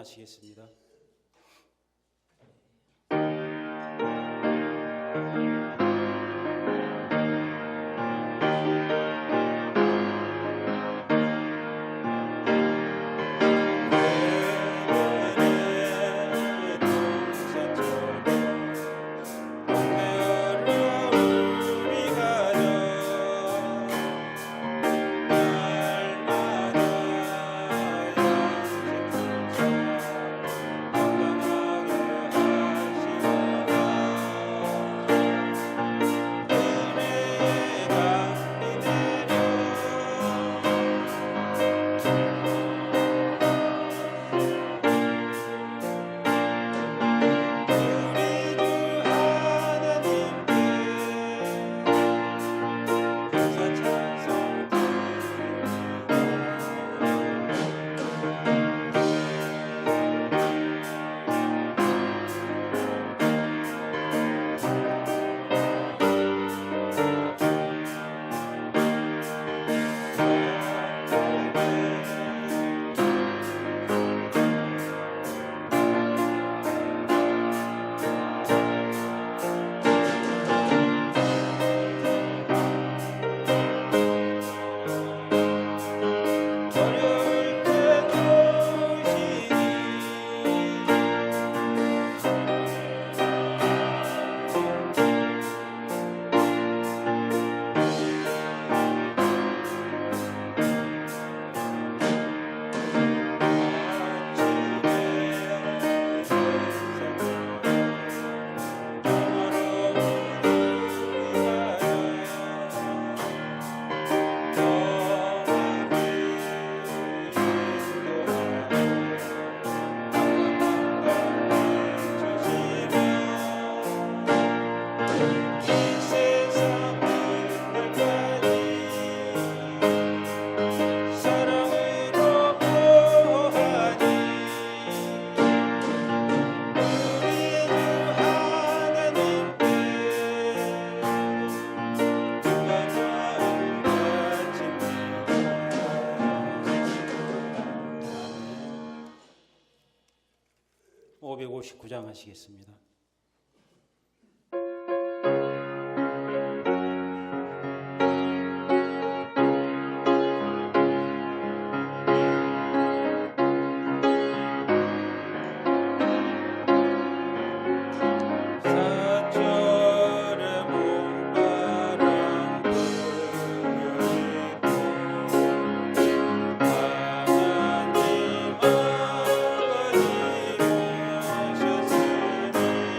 하시겠습니다. (559장) 하시겠습니다. 하나님 아버지 모셨으니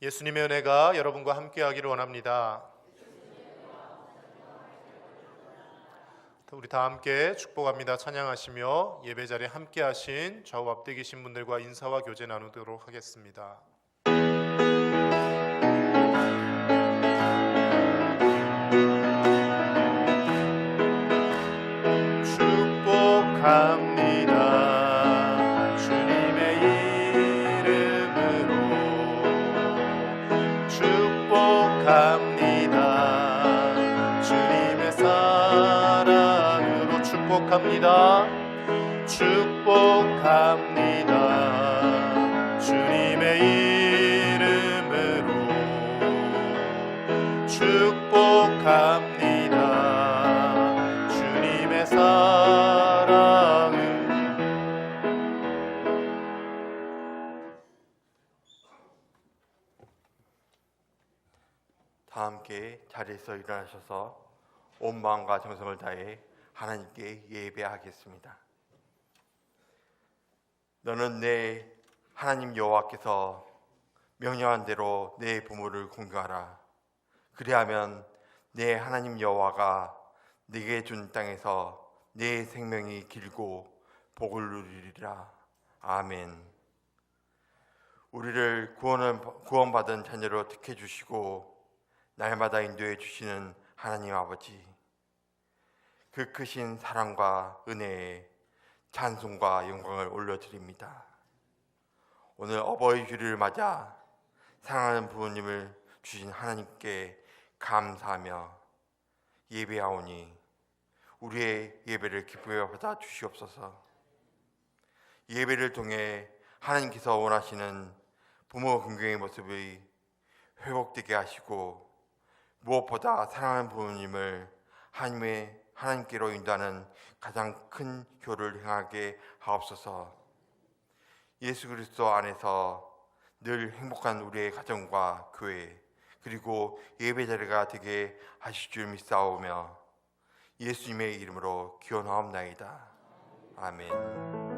예수님의 은혜가 여러분과 함께하기를 원합니다. 우리 다 함께 축복합니다. 찬양하시며 예배 자리에 함께하신 좌우 앞뒤 계신 분들과 인사와 교제 나누도록 하겠습니다. 축복합니다. 주님의 이름으로 축복합니다. 주님의 사랑으로 축복합니다. 축복합니다. 주님의 이름으로 축복합니다. 주님의 사랑을 다 함께 자리에서 일어나셔서 온 마음과 정성을 다해 하나님께 예배하겠습니다. 너는 내 하나님 여호와께서 명령한 대로 내 부모를 공경하라. 그리하면 내 하나님 여호와가 네게 준 땅에서 내 생명이 길고 복을 누리리라. 아멘. 우리를 구원받은 자녀로 택해 주시고 날마다 인도해 주시는 하나님 아버지, 그 크신 사랑과 은혜에 찬송과 영광을 올려드립니다. 오늘 어버이 주일을 맞아 사랑하는 부모님을 주신 하나님께 감사하며 예배하오니 우리의 예배를 기쁘게 받아 주시옵소서. 예배를 통해 하나님께서 원하시는 부모 긍휼의 모습이 회복되게 하시고 무엇보다 사랑하는 부모님을 하나님께로 인도하는 가장 큰 효를 행하게 하옵소서. 예수 그리스도 안에서 늘 행복한 우리의 가정과 교회 그리고 예배 자리가 되게 하실 줄 믿사오며 예수님의 이름으로 기원하옵나이다. 아멘.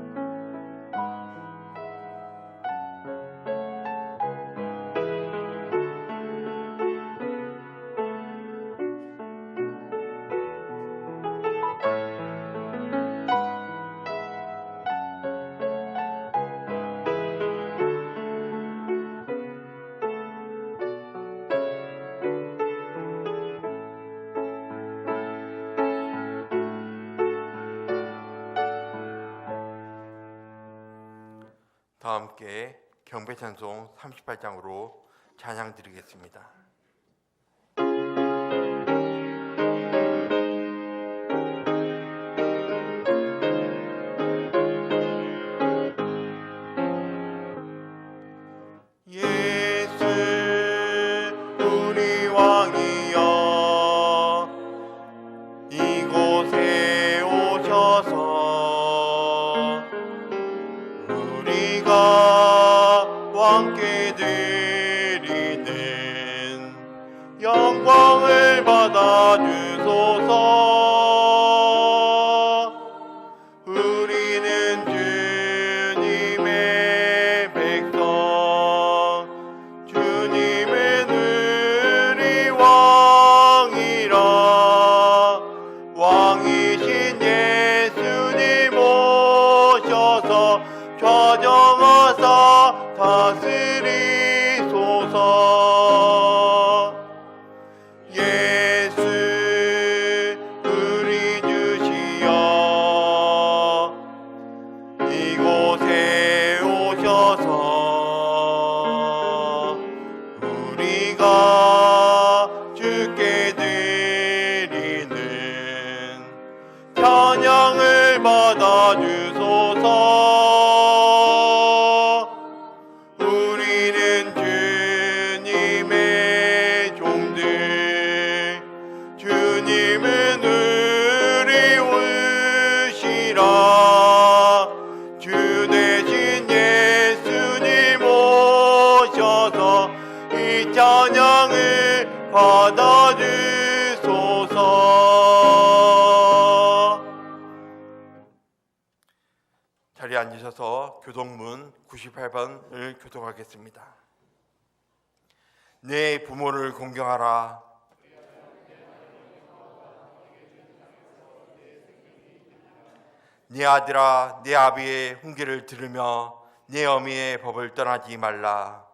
다 함께 경배찬송 38장으로 찬양 드리겠습니다. 예수 우리 왕이여 이곳에 오셔서 왕께 드리는 영광을 받아 주소서. 우리는 주님의 백성, 주님은 우리 왕이라. 왕이신 예수님 오셔서 좌정하사 다스리소서. 예수 우리 주시여 이곳에 오셔서 우리가 주께 드리는 찬양을 받아 주소서. 주님은 우리 우시라. 주 대신 예수님 오셔서 이 찬양을 받아 주소서. 자리에 앉으셔서 교동문 98번을 교독하겠습니다. 내 부모를 공경하라. 내 아들아, 내 아비의 훈계를 들으며 내 어미의 법을 떠나지 말라.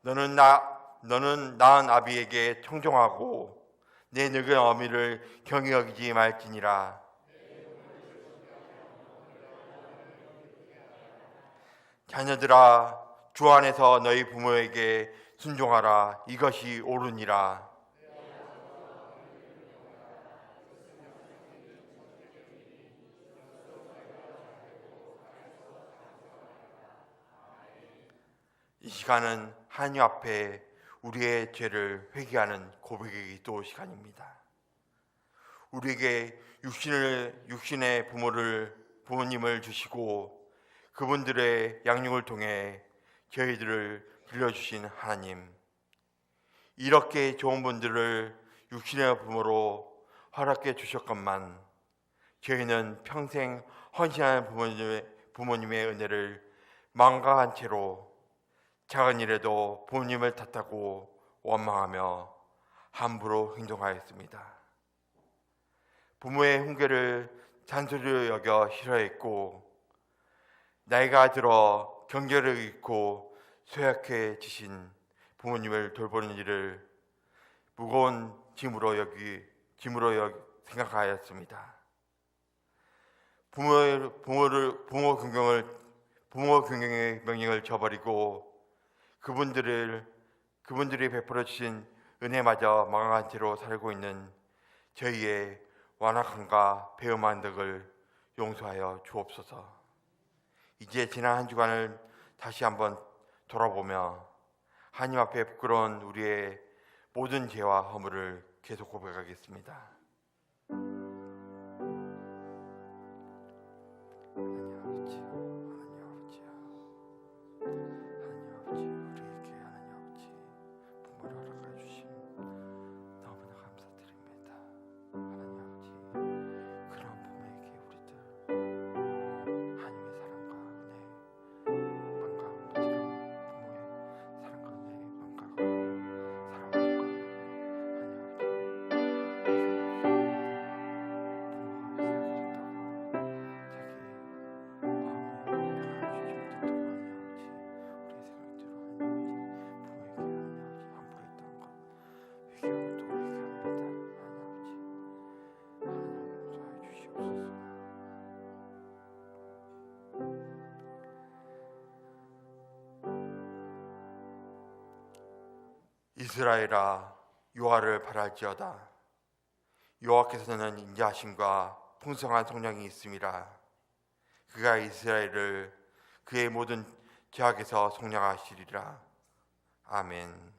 너는 낳은 아비에게 청종하고 내 늙은 어미를 경히 여기지 말지니라. 자녀들아, 주 안에서 너희 부모에게 순종하라. 이것이 옳으니라. 이 시간은 하나님 앞에 우리의 죄를 회개하는 고백의 기도 시간입니다. 우리에게 육신의 부모님을 주시고 그분들의 양육을 통해 저희들을 빌려주신 하나님, 이렇게 좋은 분들을 육신의 부모로 허락해 주셨건만 저희는 평생 헌신하는 부모님의 은혜를 망각한 채로 작은 일에도 부모님을 탓하고 원망하며 함부로 행동하였습니다. 부모의 훈계를 잔소리로 여겨 싫어했고 나이가 들어 경계를 잃고 쇠약해지신 부모님을 돌보는 일을 무거운 짐으로 생각하였습니다. 부모 경영의 명령을 저버리고 그분들이 베풀어 주신 은혜마저 망각한 채로 살고 있는 저희의 완악함과 배음한 덕을 용서하여 주옵소서. 이제 지난 한 주간을 다시 한번 돌아보며 하나님 앞에 부끄러운 우리의 모든 죄와 허물을 계속 고백하겠습니다. 이스라엘아, 여호와를 바랄지어다. 여호와께서는 인자하심과 풍성한 성령이 있음이라. 그가 이스라엘을 그의 모든 죄악에서 속량하시리라. 아멘.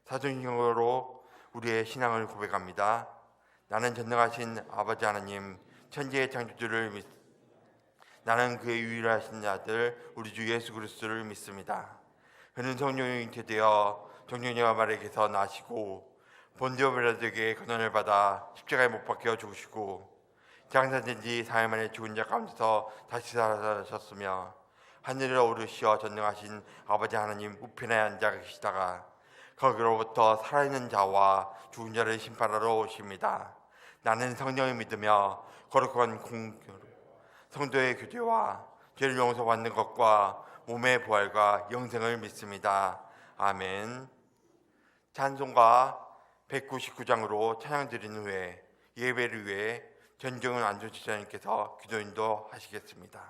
사도행전으로 우리의 신앙을 고백합니다. 나는 전능하신 아버지 하나님, 천지의 창조주를 믿습니다. 나는 그의 유일하신 아들 우리 주 예수 그리스도를 믿습니다. 그는 성령에 잉태되어 정령녀와 마리아에게서 나시고 본디오 빌라도에게 고난을 받아 십자가에 못 박혀 죽으시고 장사된 지 4일 만에 죽은 자 가운데서 다시 살아나셨으며 하늘에 오르시어 전능하신 아버지 하나님 우편에 앉아 계시다가 거기로부터 살아있는 자와 죽은 자를 심판하러 오십니다. 나는 성령을 믿으며 거룩한 성도의 교제와 죄를 용서받는 것과 몸의 부활과 영생을 믿습니다. 아멘. 찬송가 199장으로 찬양 드린 후에 예배를 위해 전경은 안전지사님께서 기도 인도하시겠습니다.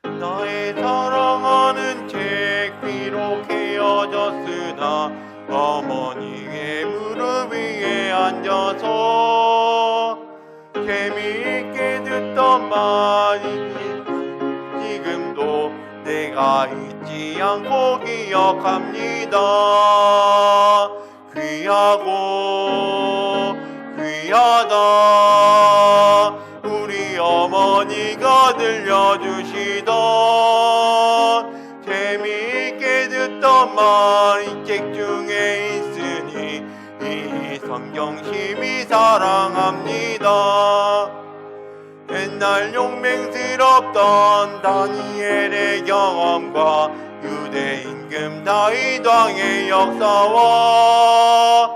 나의 사랑하는 책 비록 헤어졌으나 어머니의 무릎 위에 앉아서 재미있게 듣던 말이지 지금도 내가 잊지 않고 기억합니다. 귀하고 귀하다 우리 어머니가 들려주시던 재미있게 듣던 말 이 책 중에 성경심이 사랑합니다. 옛날 용맹스럽던 다니엘의 경험과 유대 임금 다윗 왕의 역사와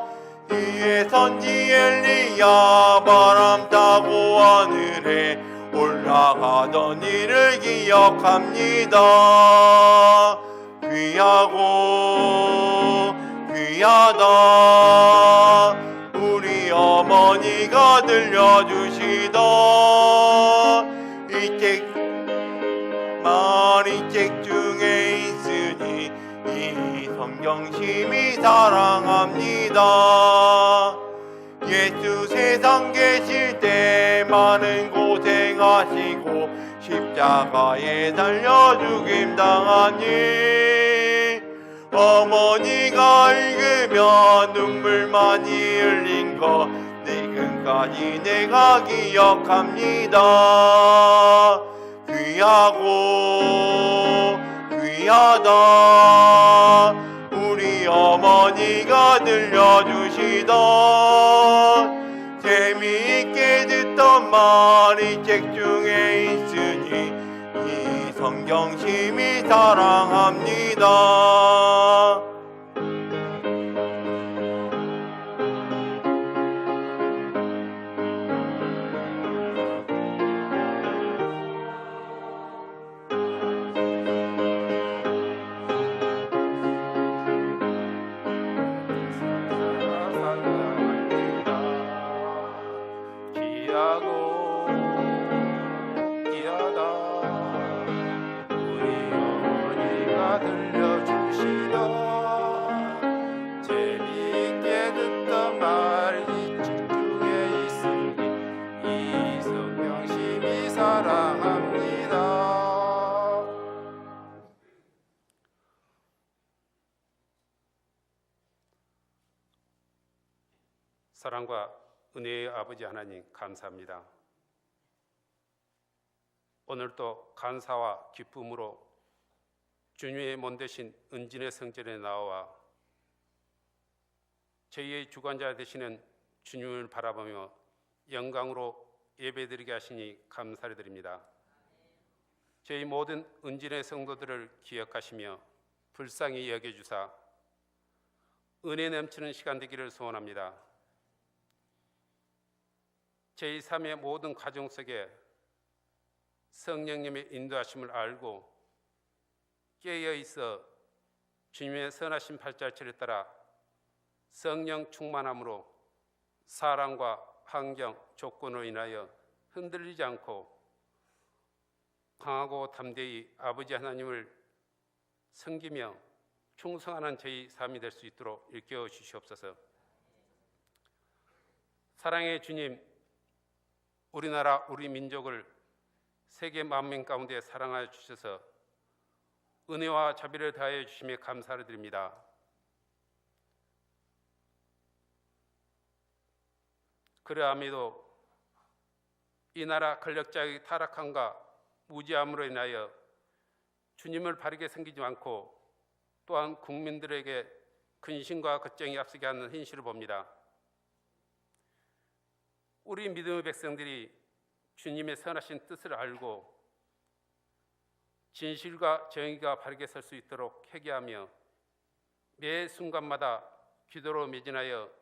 이에 선지 엘리야 바람 타고 하늘에 올라가던 일을 기억합니다. 귀하고 귀하다 우리 어머니가 들려주시던 이 책 중에 있으니 이 성경심이 사랑합니다. 예수 세상 계실 때 많은 고생하시고 십자가에 달려 죽임당하니 어머니가 읽으면 눈물 많이 흘린 거 지금까지 내가 기억합니다. 귀하고 귀하다 우리 어머니가 들려주시던 재미있게 듣던 말이 책 중에 있으니 이 성경심이 사랑합니다. 사랑과 은혜의 아버지 하나님 감사합니다. 오늘도 감사와 기쁨으로 주님의 몸 되신 은진의 성전에 나와 저희의 주관자 되시는 주님을 바라보며 영광으로 예배드리게 하시니 감사를 드립니다. 저희 모든 은진의 성도들을 기억하시며 불쌍히 여겨주사 은혜 넘치는 시간 되기를 소원합니다. 저희 삶의 모든 과정 속에 성령님의 인도하심을 알고 깨어있어 주님의 선하신 발자취를 따라 성령 충만함으로 사랑과 환경, 조건으로 인하여 흔들리지 않고 강하고 담대히 아버지 하나님을 섬기며 충성하는 저희 삶이 될 수 있도록 일깨워 주시옵소서. 사랑의 주님, 우리나라 우리 민족을 세계 만민 가운데 사랑하여 주셔서 은혜와 자비를 다하여 주심에 감사를 드립니다. 그러함에도 이 나라 권력자의 타락함과 무지함으로 인하여 주님을 바르게 섬기지 않고 또한 국민들에게 근심과 걱정이 앞서게 하는 현실을 봅니다. 우리 믿음의 백성들이 주님의 선하신 뜻을 알고 진실과 정의가 바르게 설 수 있도록 회개하며 매 순간마다 기도로 매진하여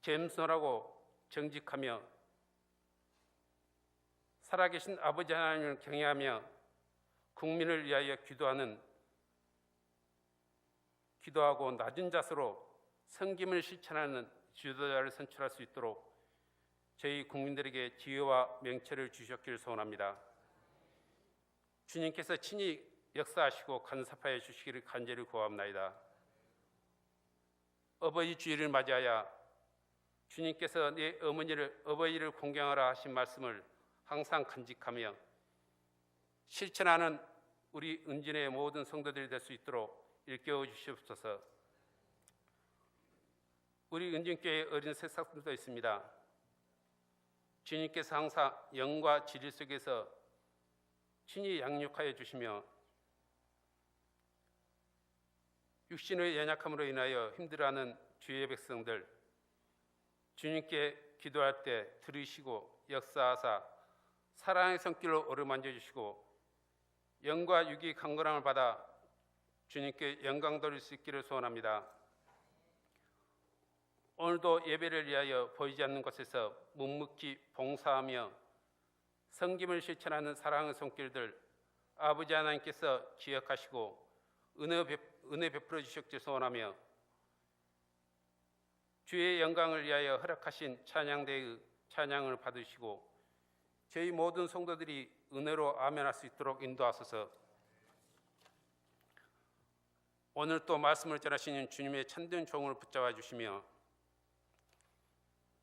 겸손하고 정직하며 살아계신 아버지 하나님을 경외하며 국민을 위하여 기도하고 낮은 자세로 섬김을 실천하는 지도자를 선출할 수 있도록 저희 국민들에게 지혜와 명철을 주셨기를 소원합니다. 주님께서 친히 역사하시고 간섭하여 주시기를 간절히 구하옵나이다. 어버이 주일을 맞이하여 주님께서 내 어버이를 공경하라 하신 말씀을 항상 간직하며 실천하는 우리 은진의 모든 성도들이 될 수 있도록 일깨워 주시옵소서. 우리 은진교회 어린 새싹들도 있습니다. 주님께서 항상 영과 진리 속에서 친히 양육하여 주시며 육신의 연약함으로 인하여 힘들어하는 주의 백성들, 주님께 기도할 때 들으시고 역사하사 사랑의 손길로 어루만져 주시고 영과 육이 강건함을 받아 주님께 영광 돌릴 수 있기를 소원합니다. 오늘도 예배를 위하여 보이지 않는 곳에서 묵묵히 봉사하며 섬김을 실천하는 사랑의 손길들 아버지 하나님께서 기억하시고 은혜 베풀어 주셨기를 소원하며 주의 영광을 위하여 허락하신 찬양대의 찬양을 받으시고 저희 모든 성도들이 은혜로 아멘할 수 있도록 인도하소서. 오늘 또 말씀을 전하시는 주님의 참된 종을 붙잡아 주시며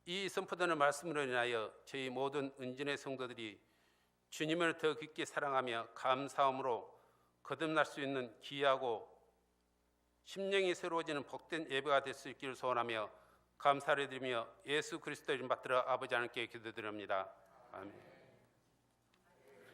이 선포되는 말씀으로 인하여 저희 모든 은진의 성도들이 주님을 더 깊게 사랑하며 감사함으로 거듭날 수 있는 귀하고 심령이 새로워지는 복된 예배가 될 수 있기를 소원하며 감사를 드리며 예수 그리스도의 이름 받들어 아버지 하나님께 기도드립니다. 아멘.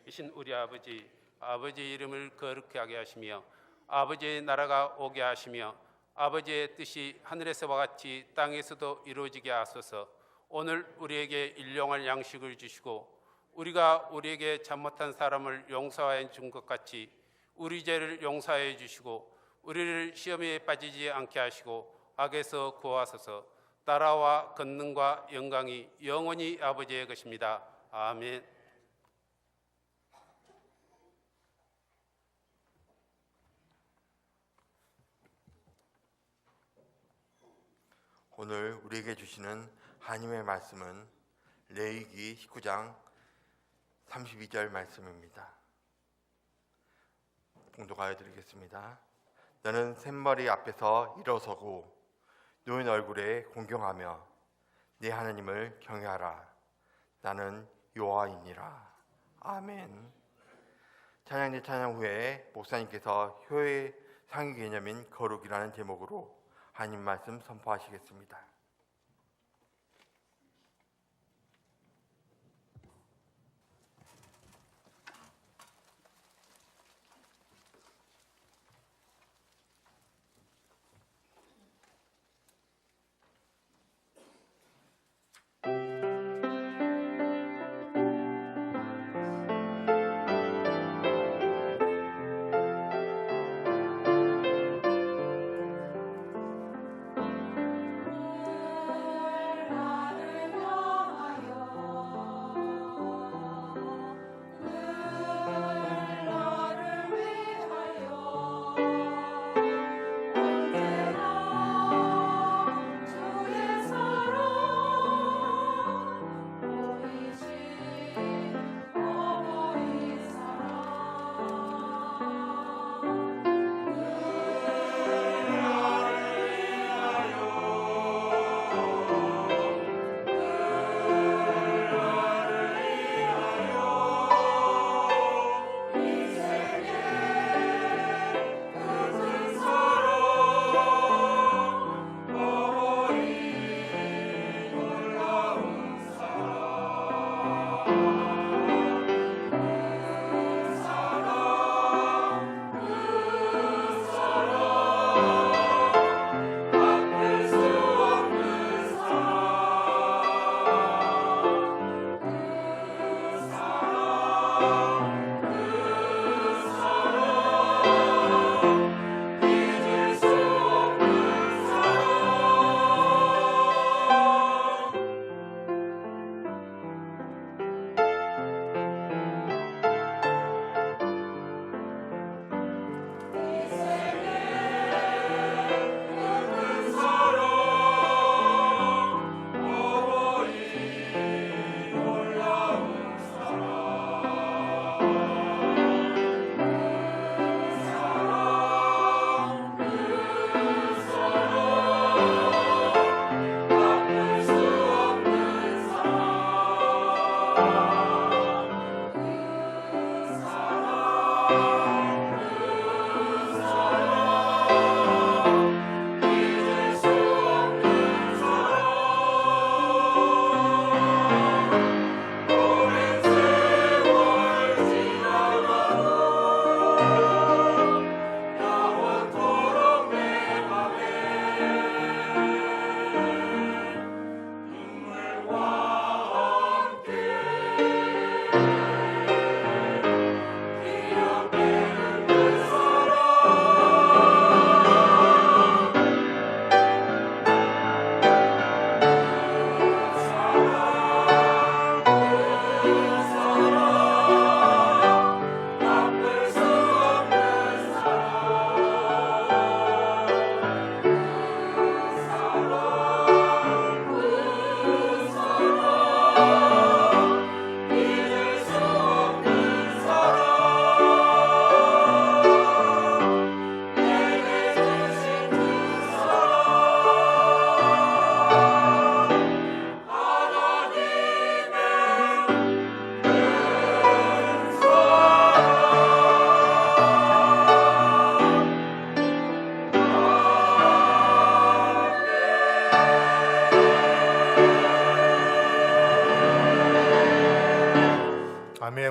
이신 우리 아버지, 아버지의 이름을 거룩하게 하게 하시며 아버지의 나라가 오게 하시며 아버지의 뜻이 하늘에서와 같이 땅에서도 이루어지게 하소서. 오늘 우리에게 일용할 양식을 주시고 우리가 우리에게 잘못한 사람을 용서하여 준 것 같이 우리 죄를 용서하여 주시고 우리를 시험에 빠지지 않게 하시고 악에서 구하소서. 나라와 권능과 영광이 영원히 아버지의 것입니다. 아멘. 오늘 우리에게 주시는 하나님의 말씀은 레위기 19장 32절 말씀입니다. 봉독하여 드리겠습니다. 너는 샘머리 앞에서 일어서고 누운 얼굴에 공경하며 네 하나님을 경외하라. 나는 여호와이니라. 아멘. 찬양제 찬양 후에 목사님께서 효의 상위 개념인 거룩이라는 제목으로 하나님 말씀 선포하시겠습니다.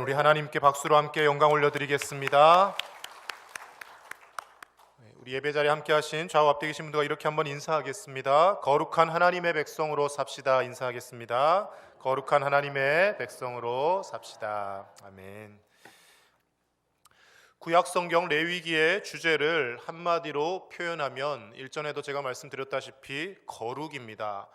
우리 하나님께 박수로 함께 영광 올려드리겠습니다. 우리 예배 자리에 함께 하신 좌우 앞뒤 계신 분들과 이렇게 한번 인사하겠습니다. 거룩한 하나님의 백성으로 삽시다. 인사하겠습니다. 거룩한 하나님의 백성으로 삽시다. 아멘. 구약 성경 레위기의 주제를 한마디로 표현하면 일전에도 제가 말씀드렸다시피 거룩입니다.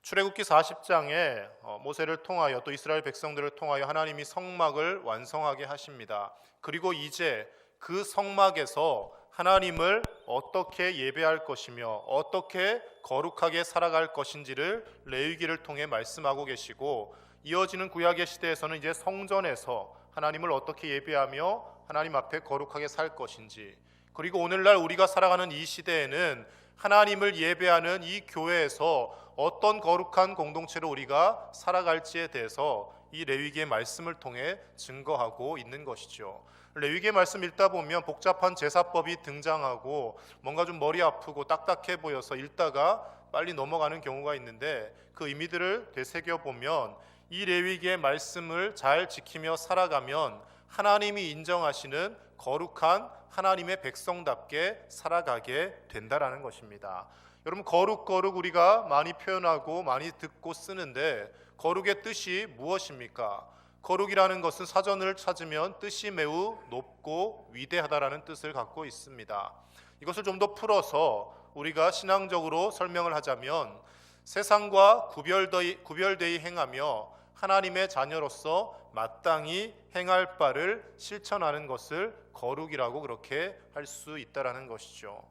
출애굽기 40장에 모세를 통하여 또 이스라엘 백성들을 통하여 하나님이 성막을 완성하게 하십니다. 그리고 이제 그 성막에서 하나님을 어떻게 예배할 것이며 어떻게 거룩하게 살아갈 것인지를 레위기를 통해 말씀하고 계시고, 이어지는 구약의 시대에서는 이제 성전에서 하나님을 어떻게 예배하며 하나님 앞에 거룩하게 살 것인지, 그리고 오늘날 우리가 살아가는 이 시대에는 하나님을 예배하는 이 교회에서 어떤 거룩한 공동체로 우리가 살아갈지에 대해서 이 레위기의 말씀을 통해 증거하고 있는 것이죠. 레위기의 말씀 읽다 보면 복잡한 제사법이 등장하고 뭔가 좀 머리 아프고 딱딱해 보여서 읽다가 빨리 넘어가는 경우가 있는데, 그 의미들을 되새겨보면 이 레위기의 말씀을 잘 지키며 살아가면 하나님이 인정하시는 거룩한 하나님의 백성답게 살아가게 된다라는 것입니다. 여러분, 거룩 우리가 많이 표현하고 많이 듣고 쓰는데 거룩의 뜻이 무엇입니까? 거룩이라는 것은 사전을 찾으면 뜻이 매우 높고 위대하다라는 뜻을 갖고 있습니다. 이것을 좀 더 풀어서 우리가 신앙적으로 설명을 하자면 세상과 구별되이 행하며 하나님의 자녀로서 마땅히 행할 바를 실천하는 것을 거룩이라고 그렇게 할 수 있다라는 것이죠.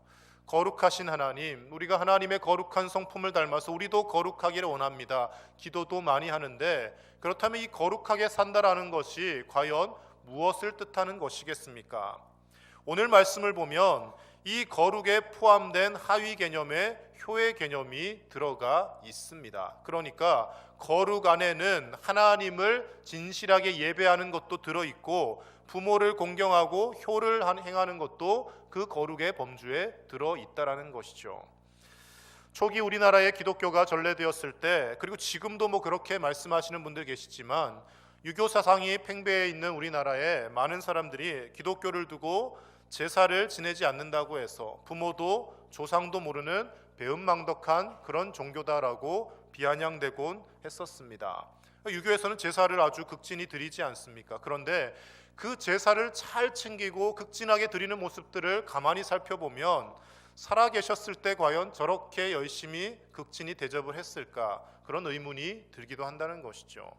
거룩하신 하나님, 우리가 하나님의 거룩한 성품을 닮아서 우리도 거룩하기를 원합니다. 기도도 많이 하는데, 그렇다면 이 거룩하게 산다라는 것이 과연 무엇을 뜻하는 것이겠습니까? 오늘 말씀을 보면 이 거룩에 포함된 하위 개념에 효의 개념이 들어가 있습니다. 그러니까 거룩 안에는 하나님을 진실하게 예배하는 것도 들어있고, 부모를 공경하고 효를 행하는 것도 그 거룩의 범주에 들어있다라는 것이죠. 초기 우리나라의 기독교가 전래되었을 때, 그리고 지금도 그렇게 말씀하시는 분들 계시지만, 유교 사상이 팽배해 있는 우리나라에 많은 사람들이 기독교를 두고 제사를 지내지 않는다고 해서 부모도 조상도 모르는 배은망덕한 그런 종교다라고 비아냥대곤 했었습니다. 유교에서는 제사를 아주 극진히 드리지 않습니까? 그런데 그 제사를 잘 챙기고 극진하게 드리는 모습들을 가만히 살펴보면 살아계셨을 때 과연 저렇게 열심히 극진히 대접을 했을까? 그런 의문이 들기도 한다는 것이죠.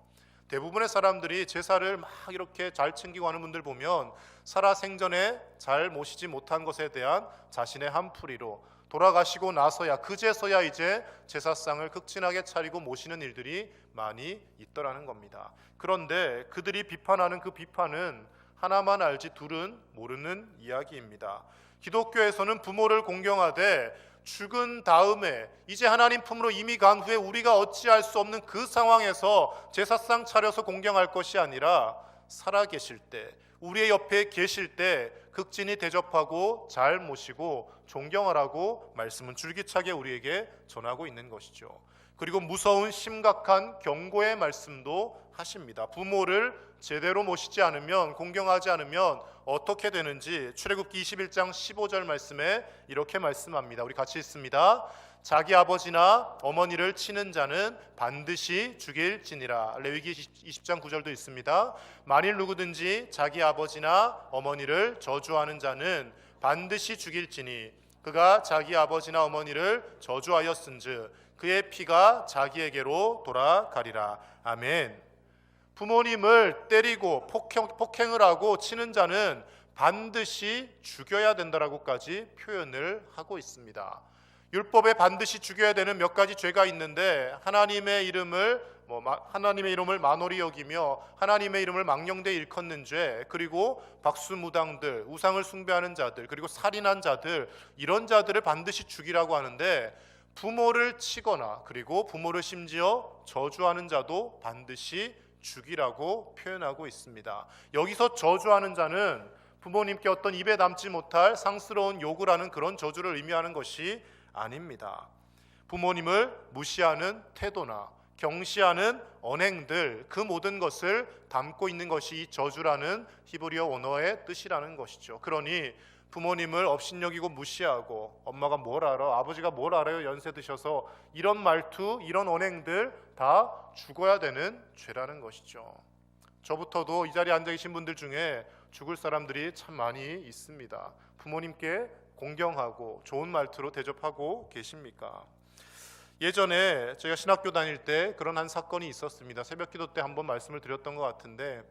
대부분의 사람들이 제사를 막 이렇게 잘 챙기고 하는 분들 보면 살아생전에 잘 모시지 못한 것에 대한 자신의 한풀이로 돌아가시고 나서야, 그제서야 이제 제사상을 극진하게 차리고 모시는 일들이 많이 있더라는 겁니다. 그런데 그들이 비판하는 그 비판은 하나만 알지 둘은 모르는 이야기입니다. 기독교에서는 부모를 공경하되 죽은 다음에 이제 하나님 품으로 이미 간 후에 우리가 어찌할 수 없는 그 상황에서 제사상 차려서 공경할 것이 아니라 살아계실 때, 우리의 옆에 계실 때 극진히 대접하고 잘 모시고 존경하라고 말씀은 줄기차게 우리에게 전하고 있는 것이죠. 그리고 무서운 심각한 경고의 말씀도 하십니다. 부모를 제대로 모시지 않으면, 공경하지 않으면 어떻게 되는지 출애굽기 21장 15절 말씀에 이렇게 말씀합니다. 우리 같이 읽습니다. 자기 아버지나 어머니를 치는 자는 반드시 죽일지니라. 레위기 20장 9절도 있습니다. 만일 누구든지 자기 아버지나 어머니를 저주하는 자는 반드시 죽일지니 그가 자기 아버지나 어머니를 저주하였은즉 그의 피가 자기에게로 돌아가리라. 아멘. 부모님을 때리고 폭행을 하고 치는 자는 반드시 죽여야 된다라고까지 표현을 하고 있습니다. 율법에 반드시 죽여야 되는 몇 가지 죄가 있는데, 하나님의 이름을 만홀히 여기며 하나님의 이름을 망령되이 일컫는 죄, 그리고 박수무당들, 우상을 숭배하는 자들, 그리고 살인한 자들, 이런 자들을 반드시 죽이라고 하는데, 부모를 치거나 그리고 부모를 심지어 저주하는 자도 반드시 죽이라고 표현하고 있습니다. 여기서 저주하는 자는 부모님께 어떤 입에 담지 못할 상스러운 욕을 하는 그런 저주를 의미하는 것이 아닙니다. 부모님을 무시하는 태도나 경시하는 언행들, 그 모든 것을 담고 있는 것이 이 저주라는 히브리어 원어의 뜻이라는 것이죠. 그러니 부모님을 업신여기고 무시하고 엄마가 뭘 알아, 아버지가 뭘 알아요, 연세 드셔서, 이런 말투, 이런 언행들 다 죽어야 되는 죄라는 것이죠. 저부터도 이 자리에 앉아 계신 분들 중에 죽을 사람들이 참 많이 있습니다. 부모님께 공경하고 좋은 말투로 대접하고 계십니까? 예전에 제가 신학교 다닐 때 그런 한 사건이 있었습니다. 새벽기도 때 한번 말씀을 드렸던 것 같은데,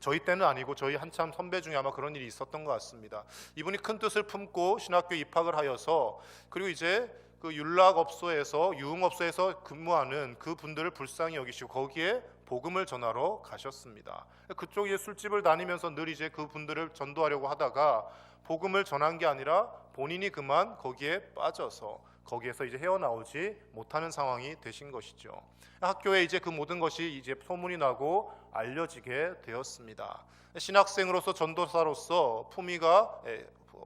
저희 때는 아니고 저희 한참 선배 중에 아마 그런 일이 있었던 것 같습니다. 이분이 큰 뜻을 품고 신학교에 입학을 하여서, 그리고 이제 그 율락업소에서, 유흥업소에서 근무하는 그 분들을 불쌍히 여기시고 거기에 복음을 전하러 가셨습니다. 그쪽에 술집을 다니면서 늘 이제 그 분들을 전도하려고 하다가 복음을 전한 게 아니라 본인이 그만 거기에 빠져서 거기에서 이제 헤어나오지 못하는 상황이 되신 것이죠. 학교에 이제 그 모든 것이 이제 소문이 나고 알려지게 되었습니다. 신학생으로서 전도사로서 품위가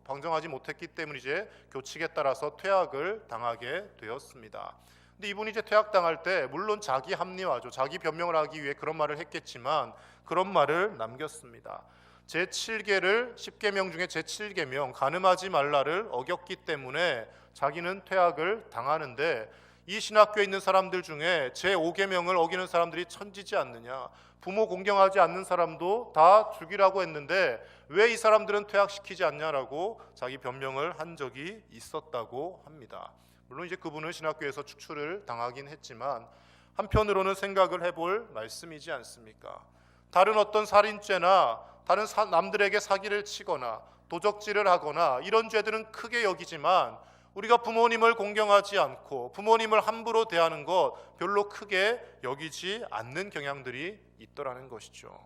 방정하지 못했기 때문에 이제 교칙에 따라서 퇴학을 당하게 되었습니다. 근데 이분이 이제 퇴학당할 때 물론 자기 합리화죠. 자기 변명을 하기 위해 그런 말을 했겠지만 그런 말을 남겼습니다. 제7계를 10계명 중에 제7계명 간음하지 말라를 어겼기 때문에 자기는 퇴학을 당하는데, 이 신학교에 있는 사람들 중에 제5계명을 어기는 사람들이 천지지 않느냐, 부모 공경하지 않는 사람도 다 죽이라고 했는데 왜 이 사람들은 퇴학시키지 않냐라고 자기 변명을 한 적이 있었다고 합니다. 물론 이제 그분은 신학교에서 축출을 당하긴 했지만 한편으로는 생각을 해볼 말씀이지 않습니까? 다른 어떤 살인죄나 다른 남들에게 사기를 치거나 도적질을 하거나 이런 죄들은 크게 여기지만 우리가 부모님을 공경하지 않고 부모님을 함부로 대하는 것 별로 크게 여기지 않는 경향들이 있더라는 것이죠.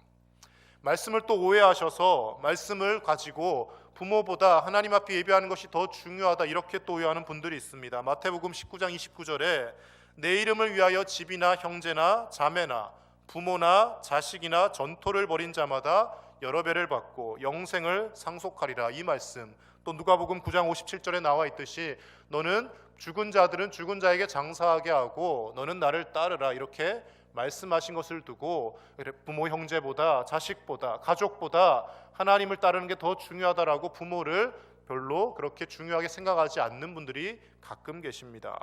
말씀을 또 오해하셔서 말씀을 가지고 부모보다 하나님 앞에 예배하는 것이 더 중요하다, 이렇게 또 오해하는 분들이 있습니다. 마태복음 19장 29절에 내 이름을 위하여 집이나 형제나 자매나 부모나 자식이나 전토를 벌인 자마다 여러 배를 받고 영생을 상속하리라, 이 말씀. 또 누가복음 9장 57절에 나와 있듯이 너는 죽은 자들은 죽은 자에게 장사하게 하고 너는 나를 따르라, 이렇게 말씀하신 것을 두고 부모 형제보다 자식보다 가족보다 하나님을 따르는 게 더 중요하다라고 부모를 별로 그렇게 중요하게 생각하지 않는 분들이 가끔 계십니다.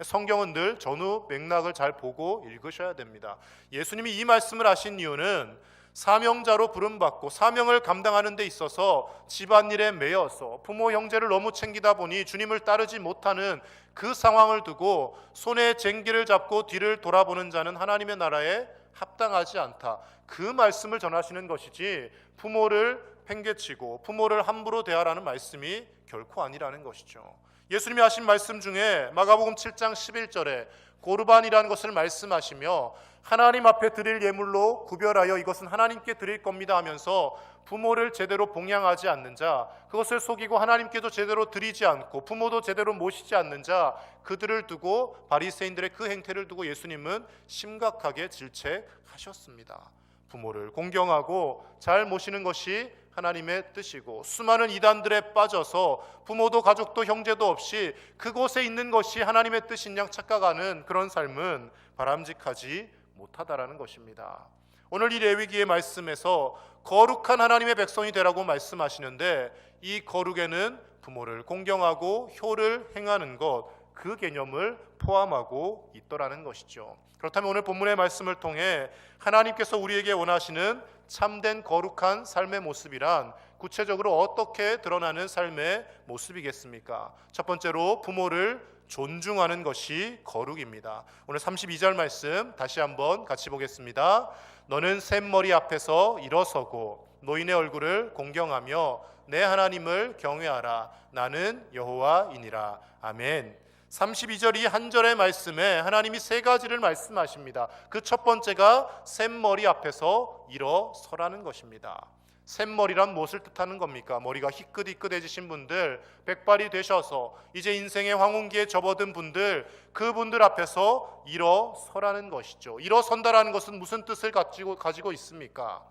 성경은 늘 전후 맥락을 잘 보고 읽으셔야 됩니다. 예수님이 이 말씀을 하신 이유는 사명자로 부름받고 사명을 감당하는 데 있어서 집안일에 매여서 부모 형제를 너무 챙기다 보니 주님을 따르지 못하는 그 상황을 두고 손에 쟁기를 잡고 뒤를 돌아보는 자는 하나님의 나라에 합당하지 않다, 그 말씀을 전하시는 것이지 부모를 팽개치고 부모를 함부로 대하라는 말씀이 결코 아니라는 것이죠. 예수님이 하신 말씀 중에 마가복음 7장 11절에 고르반이라는 것을 말씀하시며 하나님 앞에 드릴 예물로 구별하여 이것은 하나님께 드릴 겁니다 하면서 부모를 제대로 봉양하지 않는 자, 그것을 속이고 하나님께도 제대로 드리지 않고 부모도 제대로 모시지 않는 자, 그들을 두고 바리새인들의 그 행태를 두고 예수님은 심각하게 질책하셨습니다. 부모를 공경하고 잘 모시는 것이 하나님의 뜻이고 수많은 이단들에 빠져서 부모도 가족도 형제도 없이 그곳에 있는 것이 하나님의 뜻인 양 착각하는 그런 삶은 바람직하지 못하다라는 것입니다. 오늘 이 레위기의 말씀에서 거룩한 하나님의 백성이 되라고 말씀하시는데 이 거룩에는 부모를 공경하고 효를 행하는 것, 그 개념을 포함하고 있더라는 것이죠. 그렇다면 오늘 본문의 말씀을 통해 하나님께서 우리에게 원하시는 참된 거룩한 삶의 모습이란 구체적으로 어떻게 드러나는 삶의 모습이겠습니까? 첫 번째로 부모를 존중하는 것이 거룩입니다. 오늘 32절 말씀 다시 한번 같이 보겠습니다. 너는 샘머리 앞에서 일어서고 노인의 얼굴을 공경하며 내 하나님을 경외하라. 나는 여호와이니라. 아멘. 32절 이 한 절의 말씀에 하나님이 세 가지를 말씀하십니다. 그 첫 번째가 샘머리 앞에서 일어서라는 것입니다. 샘머리란 무엇을 뜻하는 겁니까? 머리가 희끗희끗해지신 분들, 백발이 되셔서 이제 인생의 황혼기에 접어든 분들, 그분들 앞에서 일어서라는 것이죠. 일어선다라는 것은 무슨 뜻을 가지고 있습니까?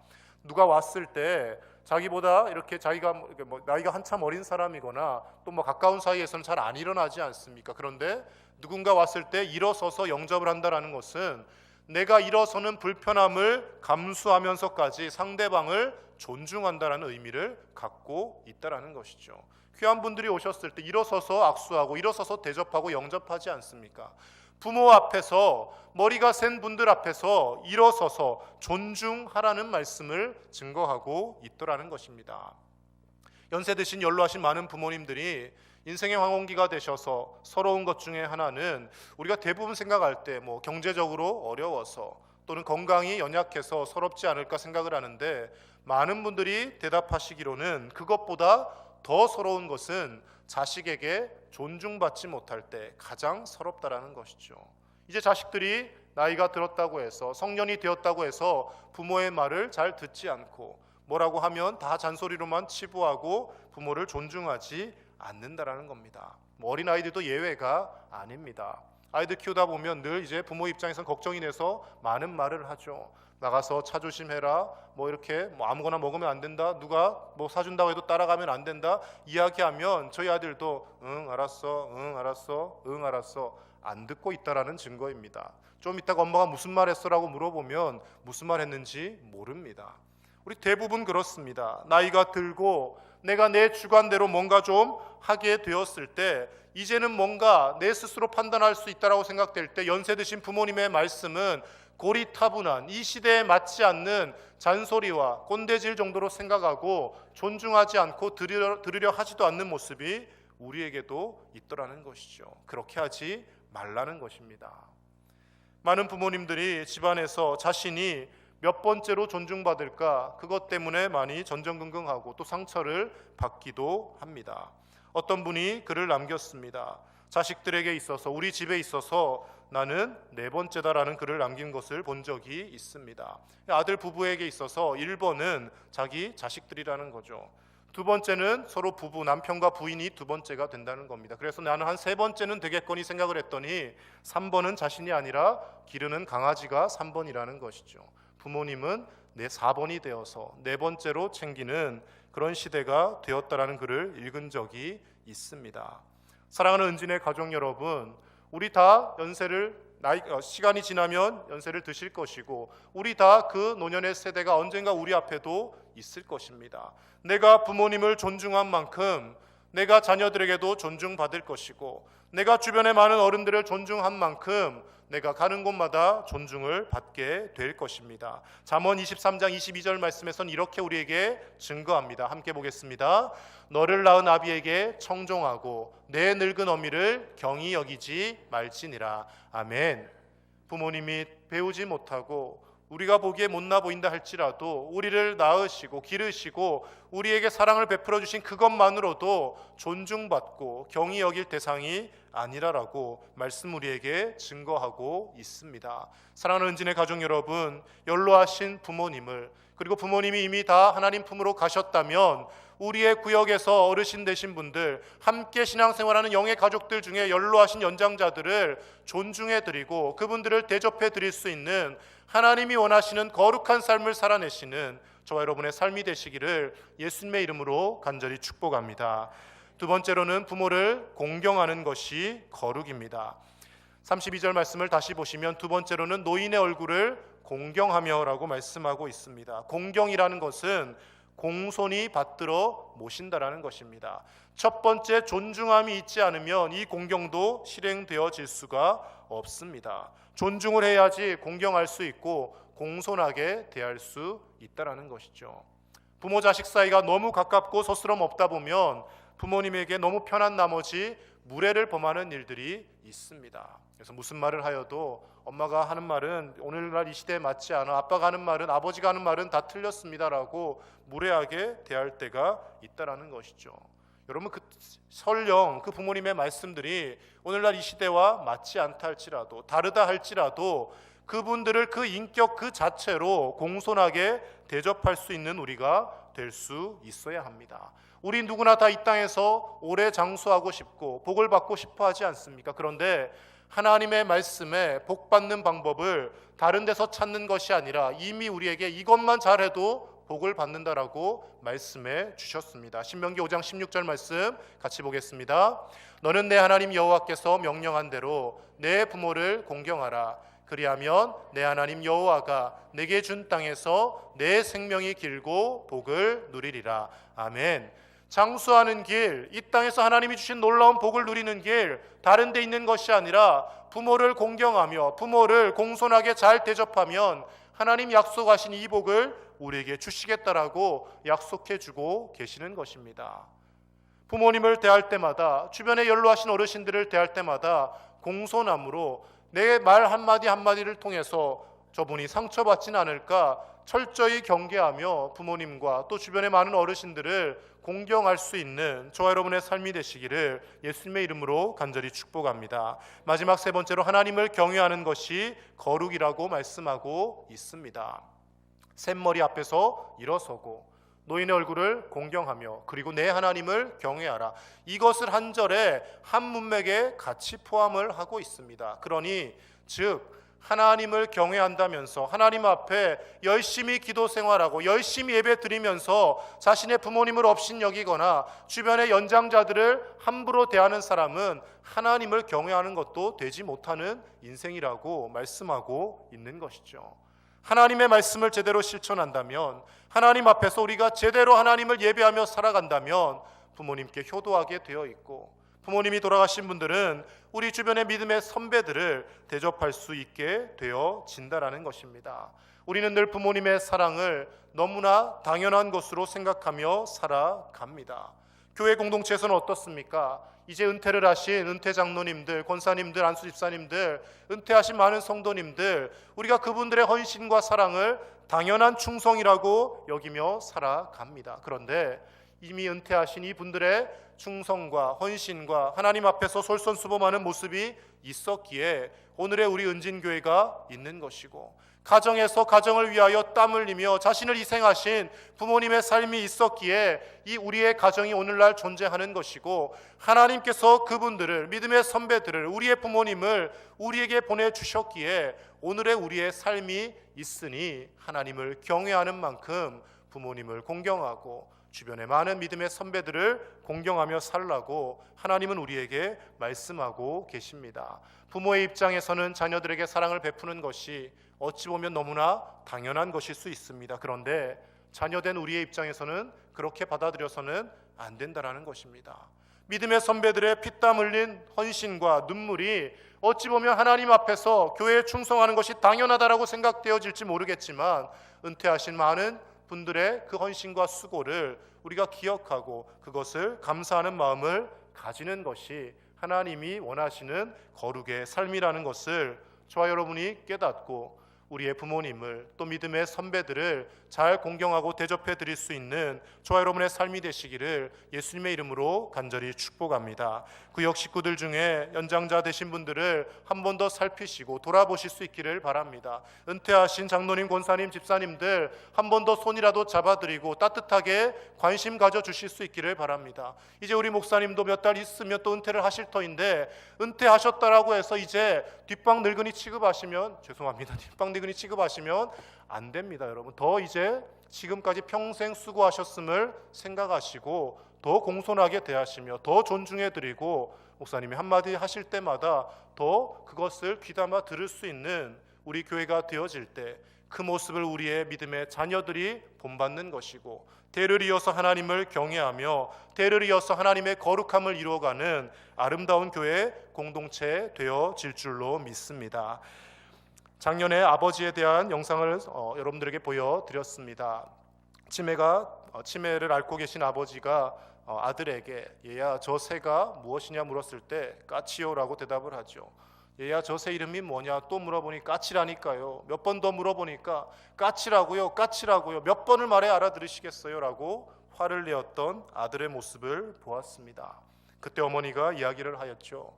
누가 왔을 때 자기보다 이렇게 자기가 나이가 한참 어린 사람이거나 또 가까운 사이에서는 잘 안 일어나지 않습니까? 그런데 누군가 왔을 때 일어서서 영접을 한다라는 것은 내가 일어서는 불편함을 감수하면서까지 상대방을 존중한다라는 의미를 갖고 있다라는 것이죠. 귀한 분들이 오셨을 때 일어서서 악수하고 일어서서 대접하고 영접하지 않습니까? 부모 앞에서, 머리가 센 분들 앞에서 일어서서 존중하라는 말씀을 증거하고 있더라는 것입니다. 연세 드신 연로하신 많은 부모님들이 인생의 황혼기가 되셔서 서러운 것 중에 하나는 우리가 대부분 생각할 때 경제적으로 어려워서 또는 건강이 연약해서 서럽지 않을까 생각을 하는데, 많은 분들이 대답하시기로는 그것보다 더 서러운 것은 자식에게 존중받지 못할 때 가장 서럽다라는 것이죠. 이제 자식들이 나이가 들었다고 해서, 성년이 되었다고 해서 부모의 말을 잘 듣지 않고 뭐라고 하면 다 잔소리로만 치부하고 부모를 존중하지 않는다라는 겁니다. 어린아이들도 예외가 아닙니다. 아이들 키우다 보면 늘 이제 부모 입장에서는 걱정이 돼서 많은 말을 하죠. 나가서 차 조심해라, 이렇게 아무거나 먹으면 안 된다, 누가 사준다고 해도 따라가면 안 된다 이야기하면 저희 아들도 응 알았어, 응 알았어, 응 알았어 안 듣고 있다라는 증거입니다. 좀 이따가 엄마가 무슨 말 했어라고 물어보면 무슨 말 했는지 모릅니다. 우리 대부분 그렇습니다. 나이가 들고 내가 내 주관대로 뭔가 좀 하게 되었을 때, 이제는 뭔가 내 스스로 판단할 수 있다라고 생각될 때 연세 드신 부모님의 말씀은 고리타분한, 이 시대에 맞지 않는 잔소리와 꼰대질 정도로 생각하고 존중하지 않고 들으려 하지도 않는 모습이 우리에게도 있더라는 것이죠. 그렇게 하지 말라는 것입니다. 많은 부모님들이 집안에서 자신이 몇 번째로 존중받을까, 그것 때문에 많이 전전긍긍하고 또 상처를 받기도 합니다. 어떤 분이 글을 남겼습니다. 자식들에게 있어서, 우리 집에 있어서 나는 네 번째다라는 글을 남긴 것을 본 적이 있습니다. 아들 부부에게 있어서 1번은 자기 자식들이라는 거죠. 두 번째는 서로 부부, 남편과 부인이 두 번째가 된다는 겁니다. 그래서 나는 한 세 번째는 되겠거니 생각을 했더니 3번은 자신이 아니라 기르는 강아지가 3번이라는 것이죠. 부모님은 내 4번이 되어서 네 번째로 챙기는 그런 시대가 되었다라는 글을 읽은 적이 있습니다. 사랑하는 은진의 가족 여러분, 우리 다 시간이 지나면 연세를 드실 것이고, 우리 다 그 노년의 세대가 언젠가 우리 앞에도 있을 것입니다. 내가 부모님을 존중한 만큼 내가 자녀들에게도 존중받을 것이고, 내가 주변의 많은 어른들을 존중한 만큼 내가 가는 곳마다 존중을 받게 될 것입니다. 잠언 23장 22절 말씀에서는 이렇게 우리에게 증거합니다. 함께 보겠습니다. 너를 낳은 아비에게 청종하고 내 늙은 어미를 경히 여기지 말지니라. 아멘. 부모님이 배우지 못하고 우리가 보기에 못나 보인다 할지라도 우리를 낳으시고 기르시고 우리에게 사랑을 베풀어 주신 그것만으로도 존중받고 경히 여길 대상이 아니라라고 말씀 우리에게 증거하고 있습니다. 사랑하는 은진의 가족 여러분, 연로하신 부모님을, 그리고 부모님이 이미 다 하나님 품으로 가셨다면 우리의 구역에서 어르신 되신 분들, 함께 신앙생활하는 영의 가족들 중에 연로하신 연장자들을 존중해드리고 그분들을 대접해드릴 수 있는 하나님이 원하시는 거룩한 삶을 살아내시는 저와 여러분의 삶이 되시기를 예수님의 이름으로 간절히 축복합니다. 두 번째로는 부모를 공경하는 것이 거룩입니다. 32절 말씀을 다시 보시면 두 번째로는 노인의 얼굴을 공경하며라고 말씀하고 있습니다. 공경이라는 것은 공손히 받들어 모신다라는 것입니다. 첫 번째, 존중함이 있지 않으면 이 공경도 실행되어질 수가 없습니다. 존중을 해야지 공경할 수 있고 공손하게 대할 수 있다라는 것이죠. 부모 자식 사이가 너무 가깝고 서스럼 없다 보면 부모님에게 너무 편한 나머지 무례를 범하는 일들이 있습니다. 그래서 무슨 말을 하여도 엄마가 하는 말은 오늘날 이 시대에 맞지 않아, 아빠가 하는 말은, 아버지가 하는 말은 다 틀렸습니다라고 무례하게 대할 때가 있다라는 것이죠. 여러분, 설령 그 부모님의 말씀들이 오늘날 이 시대와 맞지 않다 할지라도, 다르다 할지라도 그분들을 그 인격 그 자체로 공손하게 대접할 수 있는 우리가 될 수 있어야 합니다. 우리 누구나 다 이 땅에서 오래 장수하고 싶고 복을 받고 싶어 하지 않습니까? 그런데 하나님의 말씀에 복 받는 방법을 다른 데서 찾는 것이 아니라 이미 우리에게 이것만 잘해도 복을 받는다라고 말씀해 주셨습니다. 신명기 5장 16절 말씀 같이 보겠습니다. 너는 내 하나님 여호와께서 명령한 대로 내 부모를 공경하라. 그리하면 내 하나님 여호와가 내게 준 땅에서 내 생명이 길고 복을 누리리라. 아멘. 장수하는 길, 이 땅에서 하나님이 주신 놀라운 복을 누리는 길, 다른 데 있는 것이 아니라 부모를 공경하며 부모를 공손하게 잘 대접하면 하나님 약속하신 이 복을 우리에게 주시겠다라고 약속해 주고 계시는 것입니다. 부모님을 대할 때마다, 주변에 연로하신 어르신들을 대할 때마다 공손함으로 내 말 한마디 한마디를 통해서 저분이 상처받지는 않을까 철저히 경계하며 부모님과 또 주변의 많은 어르신들을 공경할 수 있는 저와 여러분의 삶이 되시기를 예수님의 이름으로 간절히 축복합니다. 마지막 세 번째로 하나님을 경외하는 것이 거룩이라고 말씀하고 있습니다. 샘머리 앞에서 일어서고 노인의 얼굴을 공경하며 그리고 내 하나님을 경외하라. 이것을 한 절에 한 문맥에 같이 포함을 하고 있습니다. 그러니 즉 하나님을 경외한다면서 하나님 앞에 열심히 기도 생활하고 열심히 예배 드리면서 자신의 부모님을 업신여기거나 주변의 연장자들을 함부로 대하는 사람은 하나님을 경외하는 것도 되지 못하는 인생이라고 말씀하고 있는 것이죠. 하나님의 말씀을 제대로 실천한다면, 하나님 앞에서 우리가 제대로 하나님을 예배하며 살아간다면 부모님께 효도하게 되어 있고, 부모님이 돌아가신 분들은 우리 주변의 믿음의 선배들을 대접할 수 있게 되어진다라는 것입니다. 우리는 늘 부모님의 사랑을 너무나 당연한 것으로 생각하며 살아갑니다. 교회 공동체에서는 어떻습니까? 이제 은퇴를 하신 은퇴 장로님들, 권사님들, 안수 집사님들, 은퇴하신 많은 성도님들, 우리가 그분들의 헌신과 사랑을 당연한 충성이라고 여기며 살아갑니다. 그런데 이미 은퇴하신 이 분들의 충성과 헌신과 하나님 앞에서 솔선수범하는 모습이 있었기에 오늘의 우리 은진교회가 있는 것이고, 가정에서 가정을 위하여 땀 흘리며 자신을 희생하신 부모님의 삶이 있었기에 이 우리의 가정이 오늘날 존재하는 것이고, 하나님께서 그분들을, 믿음의 선배들을, 우리의 부모님을 우리에게 보내주셨기에 오늘의 우리의 삶이 있으니 하나님을 경외하는 만큼 부모님을 공경하고 주변의 많은 믿음의 선배들을 공경하며 살라고 하나님은 우리에게 말씀하고 계십니다. 부모의 입장에서는 자녀들에게 사랑을 베푸는 것이 어찌 보면 너무나 당연한 것일 수 있습니다. 그런데 자녀된 우리의 입장에서는 그렇게 받아들여서는 안 된다라는 것입니다. 믿음의 선배들의 피땀 흘린 헌신과 눈물이 어찌 보면 하나님 앞에서 교회에 충성하는 것이 당연하다라고 생각되어질지 모르겠지만, 은퇴하신 많은 분들의 그 헌신과 수고를 우리가 기억하고 그것을 감사하는 마음을 가지는 것이 하나님이 원하시는 거룩의 삶이라는 것을 저와 여러분이 깨닫고 우리의 부모님을 또 믿음의 선배들을 잘 공경하고 대접해 드릴 수 있는 저와 여러분의 삶이 되시기를 예수님의 이름으로 간절히 축복합니다. 구역 식구들 중에 연장자 되신 분들을 한 번 더 살피시고 돌아보실 수 있기를 바랍니다. 은퇴하신 장로님, 권사님, 집사님들 한 번 더 손이라도 잡아드리고 따뜻하게 관심 가져주실 수 있기를 바랍니다. 이제 우리 목사님도 몇 달 있으면 또 은퇴를 하실 터인데, 은퇴하셨다라고 해서 이제 뒷방 늙은이 취급하시면, 죄송합니다, 뒷방 늙은이 취급하시면 안 됩니다. 여러분, 더 이제 지금까지 평생 수고하셨음을 생각하시고 더 공손하게 대하시며 더 존중해드리고, 목사님이 한마디 하실 때마다 더 그것을 귀담아 들을 수 있는 우리 교회가 되어질 때 그 모습을 우리의 믿음의 자녀들이 본받는 것이고, 대를 이어서 하나님을 경외하며 대를 이어서 하나님의 거룩함을 이루어가는 아름다운 교회 공동체 되어질 줄로 믿습니다. 작년에 아버지에 대한 영상을 여러분들에게 보여드렸습니다. 치매를 앓고 계신 아버지가 아들에게 얘야 저 새가 무엇이냐 물었을 때 까치요라고 대답을 하죠. 얘야 저 새 이름이 뭐냐 또 물어보니 까치라니까요. 몇 번 더 물어보니까 까치라고요 몇 번을 말해 알아들으시겠어요? 라고 화를 내었던 아들의 모습을 보았습니다. 그때 어머니가 이야기를 하였죠.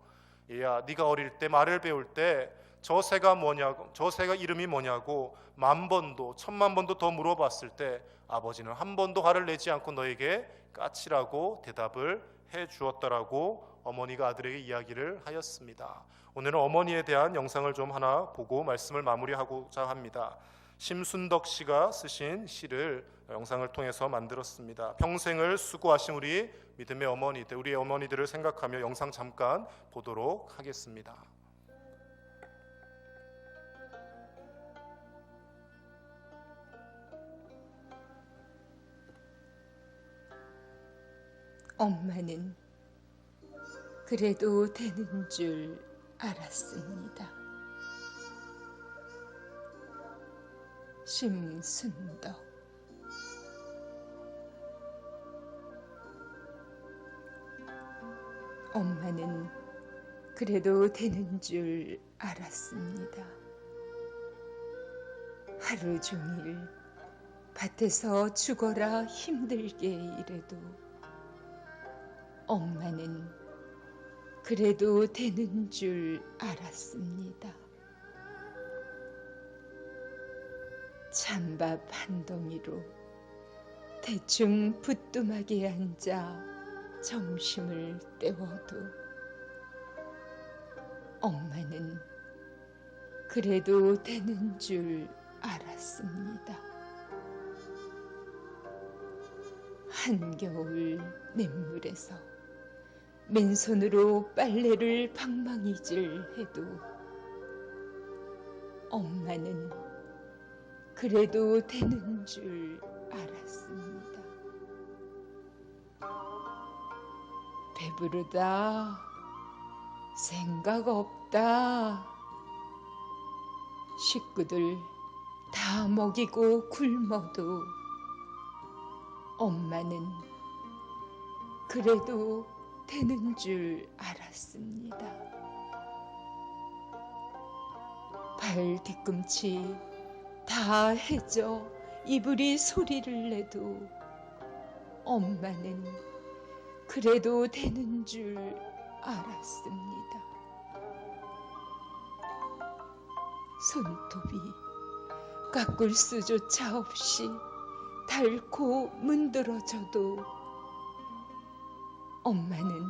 얘야 네가 어릴 때 말을 배울 때 저 새가 뭐냐고, 저 새가 이름이 뭐냐고 10,000번도 10,000,000번도 더 물어봤을 때 아버지는 한 번도 화를 내지 않고 너에게 까치라고 대답을 해 주었다라고 어머니가 아들에게 이야기를 하였습니다. 오늘은 어머니에 대한 영상을 좀 하나 보고 말씀을 마무리하고자 합니다. 심순덕 씨가 쓰신 시를 영상을 통해서 만들었습니다. 평생을 수고하신 우리 믿음의 어머니들, 우리 어머니들을 생각하며 영상 잠깐 보도록 하겠습니다. 엄마는 그래도 되는 줄 알았습니다. 심순덕. 엄마는 그래도 되는 줄 알았습니다. 하루 종일 밭에서 죽어라 힘들게 일해도 엄마는 그래도 되는 줄 알았습니다. 찬밥 한 덩이로 대충 부뚜막에 앉아 점심을 때워도 엄마는 그래도 되는 줄 알았습니다. 한겨울 냇물에서 맨손으로 빨래를 방망이질 해도 엄마는 그래도 되는 줄 알았습니다. 배부르다, 생각 없다, 식구들 다 먹이고 굶어도 엄마는 그래도 되는 줄 알았습니다. 발 뒤꿈치 다 해져 이불이 소리를 내도 엄마는 그래도 되는 줄 알았습니다. 손톱이 깎을 수조차 없이 닳고 문드러져도 엄마는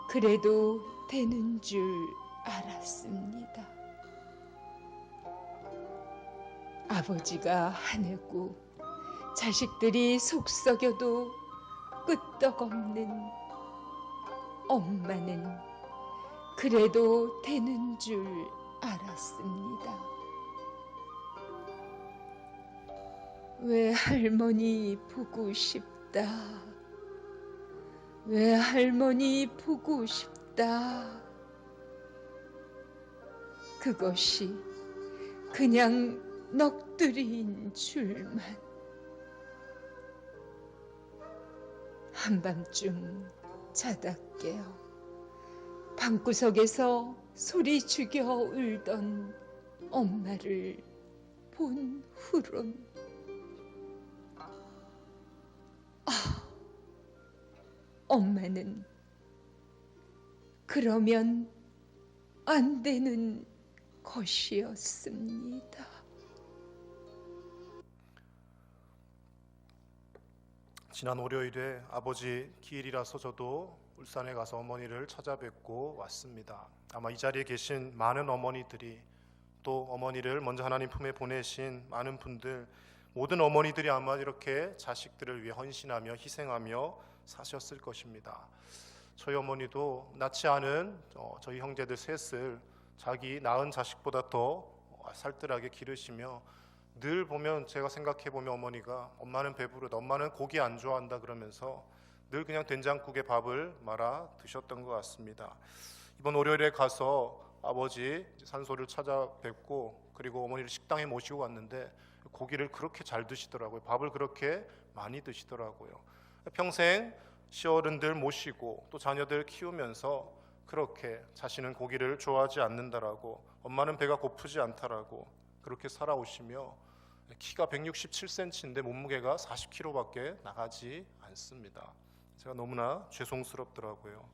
그래도 되는 줄 알았습니다. 아버지가 화내고 자식들이 속썩여도 끄떡없는 엄마는 그래도 되는 줄 알았습니다. 왜 할머니 보고 싶다. 왜 할머니 보고 싶다. 그것이 그냥 넋두리인 줄만. 한밤중 자다 깨어 방구석에서 소리 죽여 울던 엄마를 본 후론 엄마는 그러면 안 되는 것이었습니다. 지난 월요일에 아버지 기일이라서 저도 울산에 가서 어머니를 찾아뵙고 왔습니다. 아마 이 자리에 계신 많은 어머니들이 또 어머니를 먼저 하나님 품에 보내신 많은 분들, 모든 어머니들이 아마 이렇게 자식들을 위해 헌신하며 희생하며 사셨을 것입니다. 저희 어머니도 낳지 않은 저희 형제들 셋을 자기 낳은 자식보다 더 살뜰하게 기르시며 늘 보면 제가 생각해 보면 어머니가 엄마는 배부르다, 엄마는 고기 안 좋아한다 그러면서 늘 그냥 된장국에 밥을 말아 드셨던 것 같습니다. 이번 월요일에 가서 아버지 산소를 찾아뵙고 그리고 어머니를 식당에 모시고 갔는데 고기를 그렇게 잘 드시더라고요. 밥을 그렇게 많이 드시더라고요. 평생 시어른들 모시고 또 자녀들 키우면서 그렇게 자신은 고기를 좋아하지 않는다라고, 엄마는 배가 고프지 않다라고 그렇게 살아오시며 키가 167cm인데 몸무게가 40kg밖에 나가지 않습니다. 제가 너무나 죄송스럽더라고요.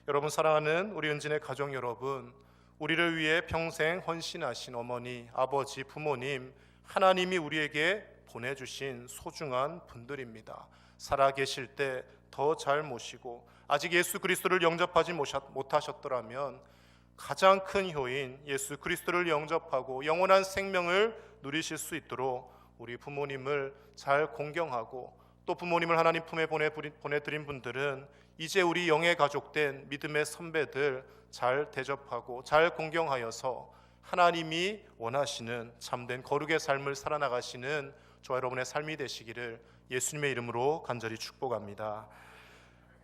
여러분, 사랑하는 우리 은진의 가족 여러분, 우리를 위해 평생 헌신하신 어머니, 아버지, 부모님, 하나님이 우리에게 보내주신 소중한 분들입니다. 살아계실 때 더 잘 모시고 아직 예수 그리스도를 영접하지 못하셨더라면 가장 큰 효인 예수 그리스도를 영접하고 영원한 생명을 누리실 수 있도록 우리 부모님을 잘 공경하고, 또 부모님을 하나님 품에 보내드린 분들은 이제 우리 영의 가족된 믿음의 선배들 잘 대접하고 잘 공경하여서 하나님이 원하시는 참된 거룩의 삶을 살아나가시는 저와 여러분의 삶이 되시기를 예수님의 이름으로 간절히 축복합니다.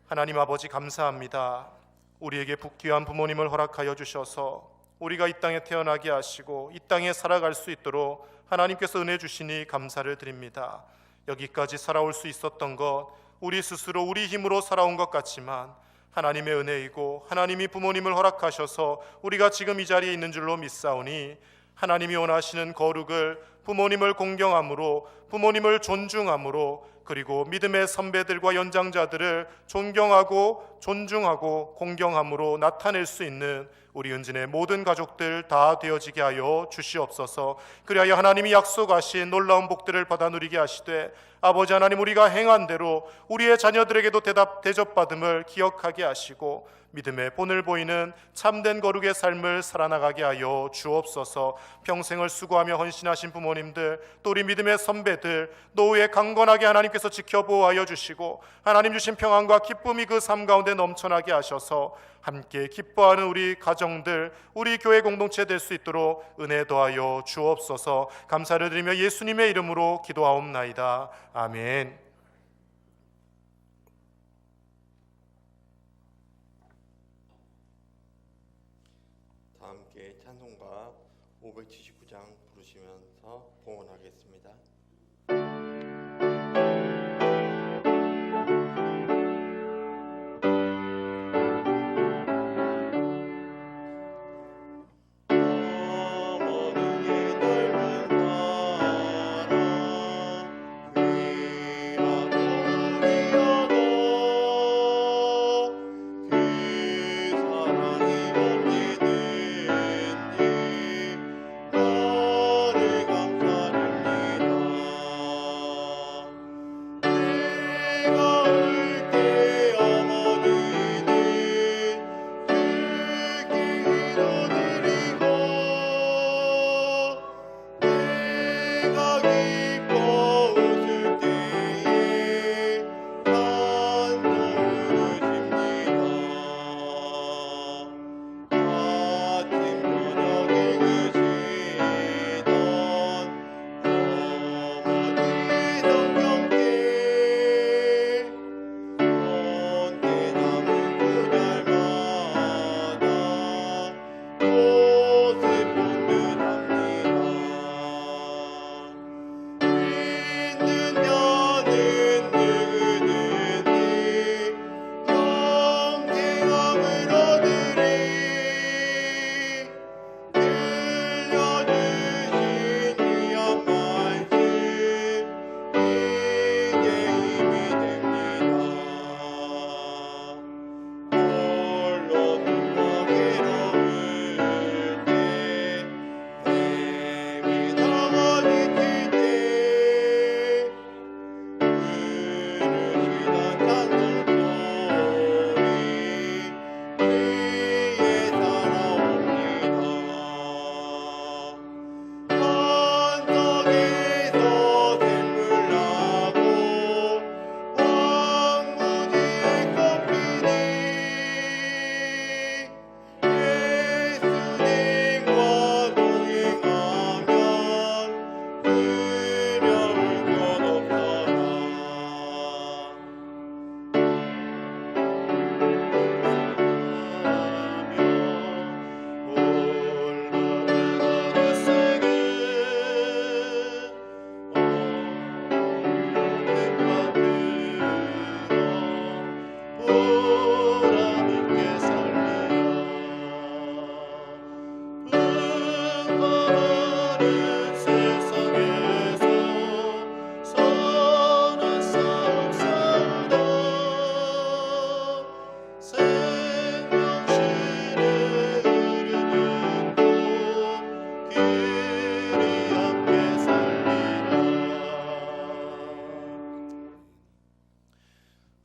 하나님 아버지, 감사합니다. 우리에게 귀한 부모님을 허락하여 주셔서 우리가 이 땅에 태어나게 하시고 이 땅에 살아갈 수 있도록 하나님께서 은혜 주시니 감사를 드립니다. 여기까지 살아올 수 있었던 것, 우리 스스로 우리 힘으로 살아온 것 같지만 하나님의 은혜이고, 하나님이 부모님을 허락하셔서 우리가 지금 이 자리에 있는 줄로 믿사오니 하나님이 원하시는 거룩을 부모님을 공경함으로, 부모님을 존중함으로, 그리고 믿음의 선배들과 연장자들을 존경하고 존중하고 공경함으로 나타낼 수 있는 우리 은진의 모든 가족들 다 되어지게 하여 주시옵소서. 그리하여 하나님이 약속하신 놀라운 복들을 받아 누리게 하시되, 아버지 하나님, 우리가 행한 대로 우리의 자녀들에게도 대접받음을 기억하게 하시고 믿음의 본을 보이는 참된 거룩의 삶을 살아나가게 하여 주옵소서. 평생을 수고하며 헌신하신 부모님들, 또 우리 믿음의 선배들 노후에 강건하게 하나님께서 지켜보호하여 주시고 하나님 주신 평안과 기쁨이 그 삶 가운데 넘쳐나게 하셔서 함께 기뻐하는 우리 가정들, 우리 교회 공동체 될 수 있도록 은혜 더하여 주옵소서. 감사를 드리며 예수님의 이름으로 기도하옵나이다. 아멘. 다 함께 찬송가 579장 부르시면서 봉헌하겠습니다. 너를 감사를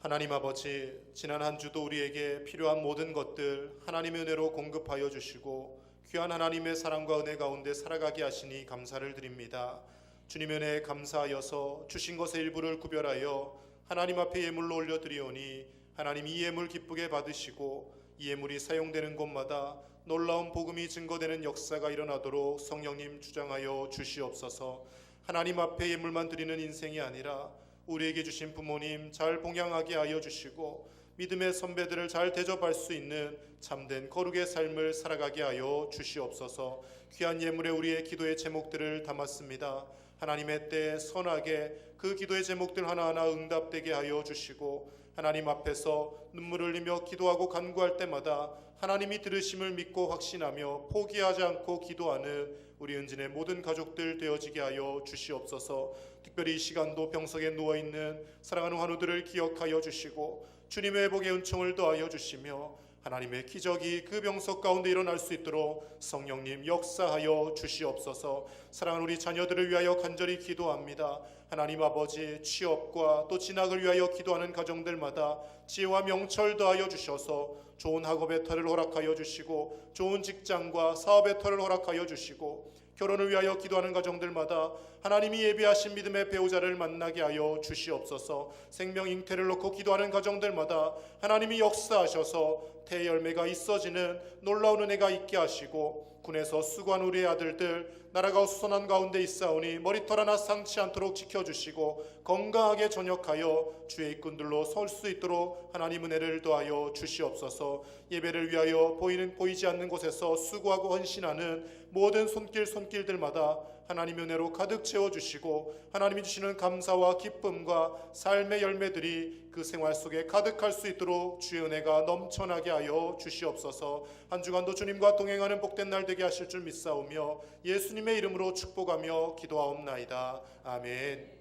하나님 아버지, 지난 한 주도 우리에게 필요한 모든 것들 하나님의 은혜로 공급하여 주시고 귀한 하나님의 사랑과 은혜 가운데 살아가게 하시니 감사를 드립니다. 주님의 은혜에 감사하여서 주신 것의 일부를 구별하여 하나님 앞에 예물로 올려드리오니 하나님 이 예물 기쁘게 받으시고 이 예물이 사용되는 곳마다 놀라운 복음이 증거되는 역사가 일어나도록 성령님 주장하여 주시옵소서. 하나님 앞에 예물만 드리는 인생이 아니라 우리에게 주신 부모님 잘 봉양하게 하여 주시고 믿음의 선배들을 잘 대접할 수 있는 참된 거룩의 삶을 살아가게 하여 주시옵소서. 귀한 예물에 우리의 기도의 제목들을 담았습니다. 하나님의 때에 선하게 그 기도의 제목들 하나하나 응답되게 하여 주시고 하나님 앞에서 눈물을 흘리며 기도하고 간구할 때마다 하나님이 들으심을 믿고 확신하며 포기하지 않고 기도하는 우리 은진의 모든 가족들 되어지게 하여 주시옵소서. 특별히 이 시간도 병석에 누워있는 사랑하는 환우들을 기억하여 주시고 주님의 회복의 은총을 더하여 주시며 하나님의 기적이 그 병석 가운데 일어날 수 있도록 성령님 역사하여 주시옵소서. 사랑하는 우리 자녀들을 위하여 간절히 기도합니다. 하나님 아버지, 취업과 또 진학을 위하여 기도하는 가정들마다 지혜와 명철 더하여 주셔서 좋은 학업의 터를 허락하여 주시고 좋은 직장과 사업의 터를 허락하여 주시고 결혼을 위하여 기도하는 가정들마다 하나님이 예비하신 믿음의 배우자를 만나게 하여 주시옵소서. 생명 잉태를 놓고 기도하는 가정들마다 하나님이 역사하셔서 태열매가 있어지는 놀라운 은혜가 있게 하시고 군에서 수고한 우리의 아들들 나라가 수선한 가운데 있사오니 머리털 하나 상치 않도록 지켜주시고 건강하게 전역하여 주의 일꾼들로 설 수 있도록 하나님 은혜를 더하여 주시옵소서. 예배를 위하여 보이지 않는 곳에서 수고하고 헌신하는 모든 손길들마다 하나님의 은혜로 가득 채워주시고 하나님이 주시는 감사와 기쁨과 삶의 열매들이 그 생활 속에 가득할 수 있도록 주의 은혜가 넘쳐나게 하여 주시옵소서. 한 주간도 주님과 동행하는 복된 날 되게 하실 줄 믿사오며 예수님의 이름으로 축복하며 기도하옵나이다. 아멘.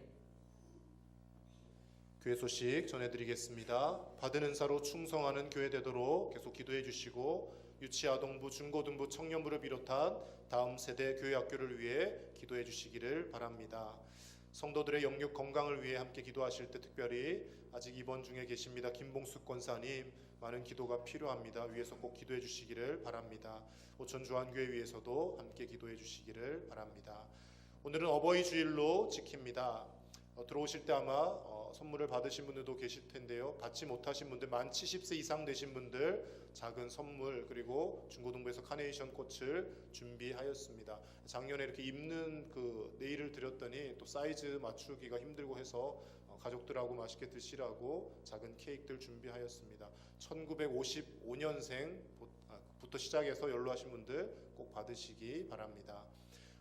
교회 소식 전해드리겠습니다. 받은 은사로 충성하는 교회 되도록 계속 기도해 주시고 유치아동부, 중고등부, 청년부를 비롯한 다음 세대 교회 학교를 위해 기도해 주시기를 바랍니다. 성도들의 영육 건강을 위해 함께 기도하실 때 특별히 아직 입원 중에 계십니다. 김봉숙 권사님 많은 기도가 필요합니다. 위에서 꼭 기도해 주시기를 바랍니다. 오천주한교회 위에서도 함께 기도해 주시기를 바랍니다. 오늘은 어버이 주일로 지킵니다. 들어오실 때 아마 선물을 받으신 분들도 계실 텐데요. 받지 못하신 분들, 만 70세 이상 되신 분들 작은 선물 그리고 중고등부에서 카네이션 꽃을 준비하였습니다. 작년에 이렇게 입는 그 네일을 드렸더니 또 사이즈 맞추기가 힘들고 해서 가족들하고 맛있게 드시라고 작은 케이크들 준비하였습니다. 1955년생부터 시작해서 연로하신 분들 꼭 받으시기 바랍니다.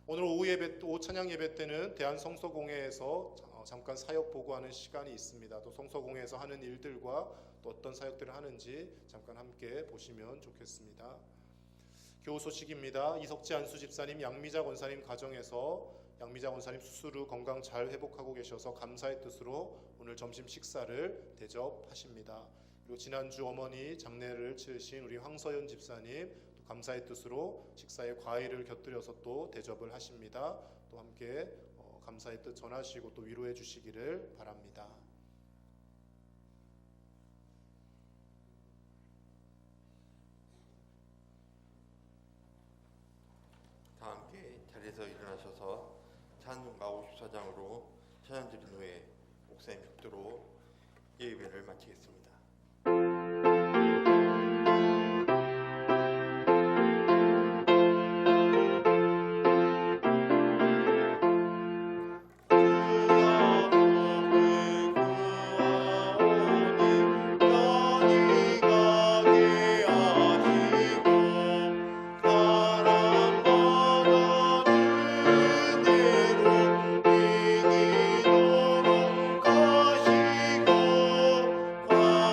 오늘 오후 찬양 예배 때는 대한성서공회에서 잠깐 사역 보고하는 시간이 있습니다. 또 성서공회에서 하는 일들과 또 어떤 사역들을 하는지 잠깐 함께 보시면 좋겠습니다. 교우 소식입니다. 이석지 안수 집사님, 양미자 권사님 가정에서 양미자 권사님 수술 후 건강 잘 회복하고 계셔서 감사의 뜻으로 오늘 점심 식사를 대접하십니다. 그리고 지난주 어머니 장례를 치르신 우리 황서연 집사님 또 감사의 뜻으로 식사에 과일을 곁들여서 또 대접을 하십니다. 또 함께 감사의 뜻 전하시고 또 위로해 주시기를 바랍니다. 다 함께 자리에서 일어나셔서 찬송가 54장으로 찬양 드린 후에 목사님 벽두로 예배를 마치겠습니다. 와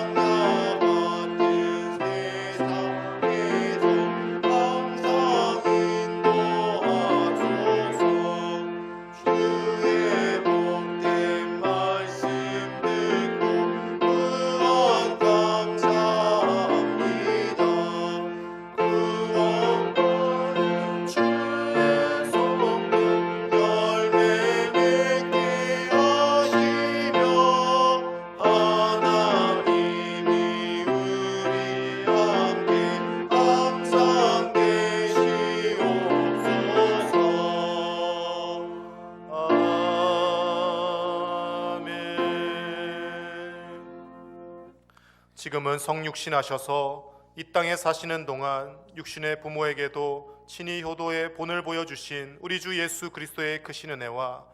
지금은 성육신하셔서 이 땅에 사시는 동안 육신의 부모에게도 친히 효도의 본을 보여주신 우리 주 예수 그리스도의 크신 은혜와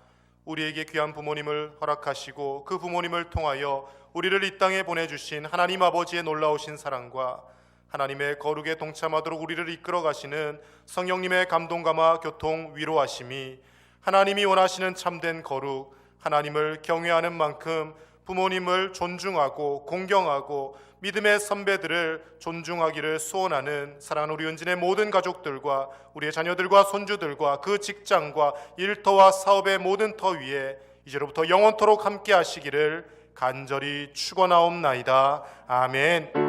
우리에게 귀한 부모님을 허락하시고 그 부모님을 통하여 우리를 이 땅에 보내주신 하나님 아버지의 놀라우신 사랑과 하나님의 거룩에 동참하도록 우리를 이끌어 가시는 성령님의 감동감화 교통 위로하심이 하나님이 원하시는 참된 거룩, 하나님을 경외하는 만큼 부모님을 존중하고 공경하고 믿음의 선배들을 존중하기를 소원하는 사랑하는 우리 은진의 모든 가족들과 우리의 자녀들과 손주들과 그 직장과 일터와 사업의 모든 터 위에 이제로부터 영원토록 함께 하시기를 간절히 축원하옵나이다. 아멘.